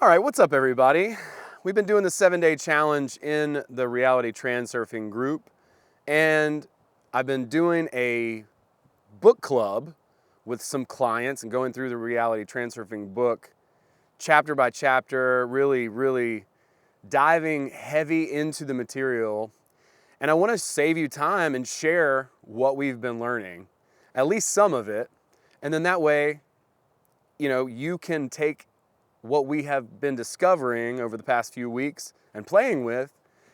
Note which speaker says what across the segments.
Speaker 1: All right, what's up everybody? We've been doing the 7-day challenge in the Reality Transurfing group, and I've been doing a book club with some clients and going through the Reality Transurfing book chapter by chapter, really diving heavy into the material. And I want to save you time and share what we've been learning, at least some of it, and then that way, you can take what we have been discovering over the past few weeks and playing with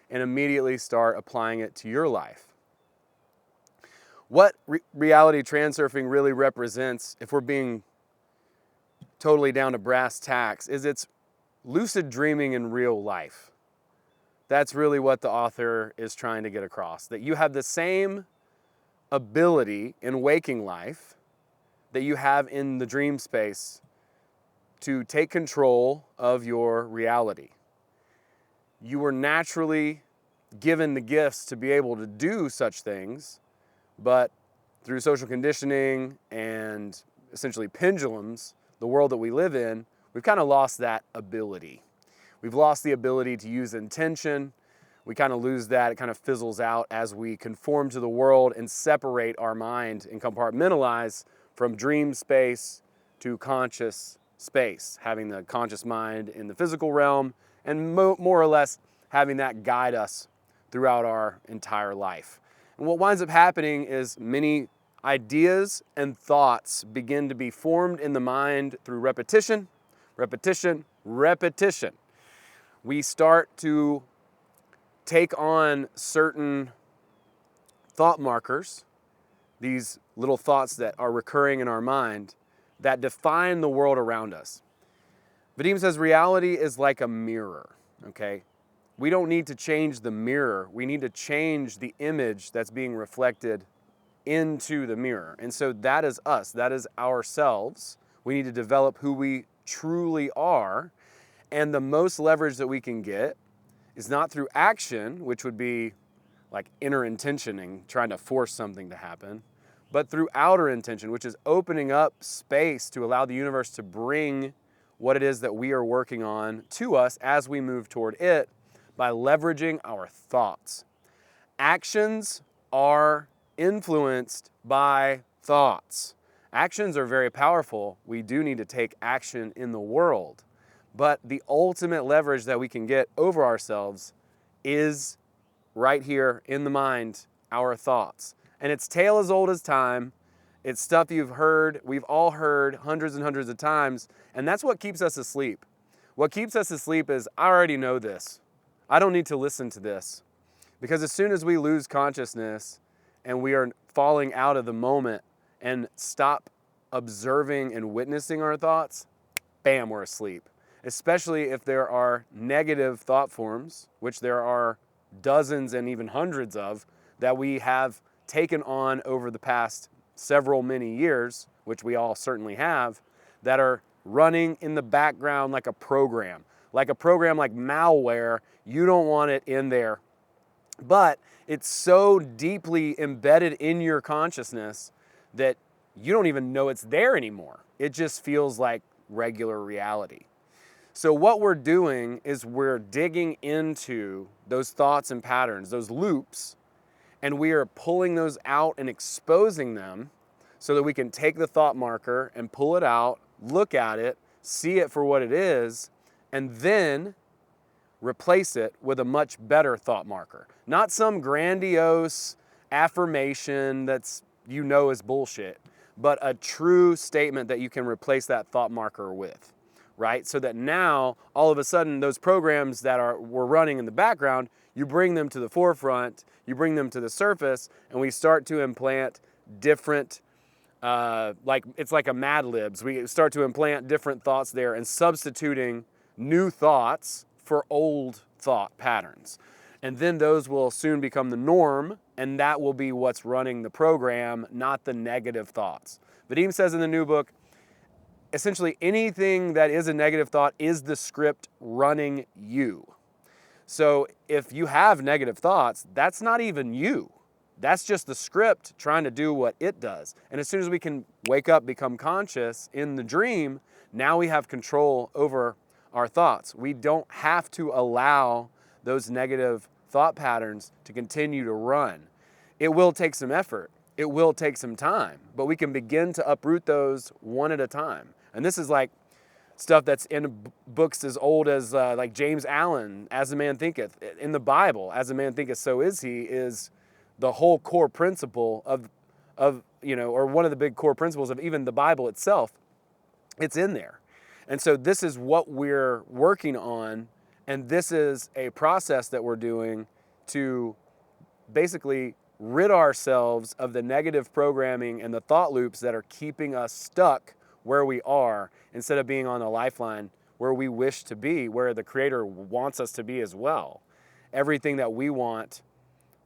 Speaker 1: and immediately start applying it to your life. What reality transurfing really represents, if we're being totally down to brass tacks, is it's lucid dreaming in real life. That's really what the author is trying to get across, that you have the same ability in waking life that you have in the dream space to take control of your reality. You were naturally given the gifts to be able to do such things, but through social conditioning and essentially pendulums, the world that we live in, we've kind of lost that ability. We've lost the ability to use intention. We kind of lose that. It kind of fizzles out as we conform to the world and separate our mind and compartmentalize from dream space to conscious space, having the conscious mind in the physical realm and more or less having that guide us throughout our entire life. And what winds up happening is many ideas and thoughts begin to be formed in the mind through repetition. We start to take on certain thought markers, these little thoughts that are recurring in our mind that define the world around us. Vadim says reality is like a mirror, okay? We don't need to change the mirror. We need to change the image that's being reflected into the mirror. And so that is us, that is ourselves. We need to develop who we truly are. And the most leverage that we can get is not through action, which would be like inner intentioning, trying to force something to happen, but through outer intention, which is opening up space to allow the universe to bring what it is that we are working on to us as we move toward it by leveraging our thoughts. Actions are influenced by thoughts. Actions are very powerful. We do need to take action in the world, but the ultimate leverage that we can get over ourselves is right here in the mind, our thoughts. And it's tale as old as time. It's stuff you've heard, we've all heard hundreds and hundreds of times, and that's what keeps us asleep. What keeps us asleep is, I already know this. I don't need to listen to this. Because as soon as we lose consciousness and we are falling out of the moment and stop observing and witnessing our thoughts, bam, we're asleep. Especially if there are negative thought forms, which there are dozens and even hundreds of, that we have taken on over the past many years, which we all certainly have, that are running in the background like a program like malware. You don't want it in there, but it's so deeply embedded in your consciousness that you don't even know it's there anymore. It just feels like regular reality. So what we're doing is we're digging into those thoughts and patterns, those loops, and we are pulling those out and exposing them so that we can take the thought marker and pull it out, look at it, see it for what it is, and then replace it with a much better thought marker. Not some grandiose affirmation that's is bullshit, but a true statement that you can replace that thought marker with, right? So that now, all of a sudden, those programs that were running in the background, you bring them to the forefront, you bring them to the surface, and we start to implant different, it's like a Mad Libs. We start to implant different thoughts there and substituting new thoughts for old thought patterns. And then those will soon become the norm, and that will be what's running the program, not the negative thoughts. Vadim says in the new book, essentially anything that is a negative thought is the script running you. So if you have negative thoughts, that's not even you. That's just the script trying to do what it does. And as soon as we can wake up, become conscious in the dream, now we have control over our thoughts. We don't have to allow those negative thought patterns to continue to run. It will take some effort. It will take some time, but we can begin to uproot those one at a time. And this is like stuff that's in books as old as like James Allen, As a Man Thinketh. In the Bible, As a Man Thinketh, so is he, is the whole core principle of or one of the big core principles of even the Bible itself. It's in there. And so this is what we're working on, and this is a process that we're doing to basically rid ourselves of the negative programming and the thought loops that are keeping us stuck where we are, instead of being on a lifeline where we wish to be, where the Creator wants us to be as well. Everything that we want,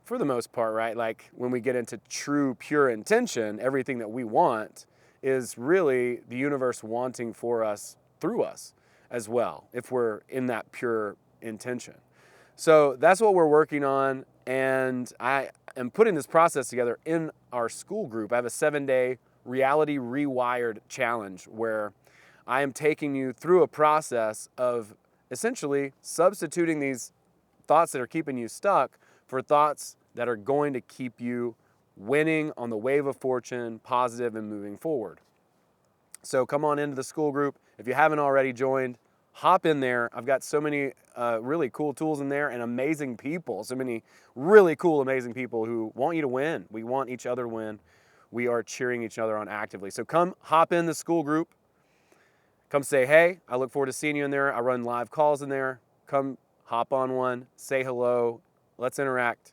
Speaker 1: for the most part, right? Like when we get into true, pure intention, everything that we want is really the universe wanting for us through us as well, if we're in that pure intention. So that's what we're working on, and I am putting this process together in our school group. I have a 7-day Reality Rewired challenge where I am taking you through a process of essentially substituting these thoughts that are keeping you stuck for thoughts that are going to keep you winning on the wave of fortune, positive, and moving forward. So come on into the school group. If you haven't already joined, hop in there. I've got so many really cool tools in there and amazing people. So many really cool, amazing people who want you to win. We want each other to win. We are cheering each other on actively. So come hop in the school group. Come say hey. I look forward to seeing you in there. I run live calls in there. Come hop on one, say hello, let's interact,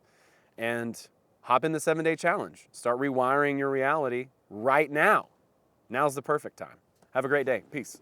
Speaker 1: and hop in the 7-day challenge. Start rewiring your reality right now. Now's the perfect time. Have a great day. Peace.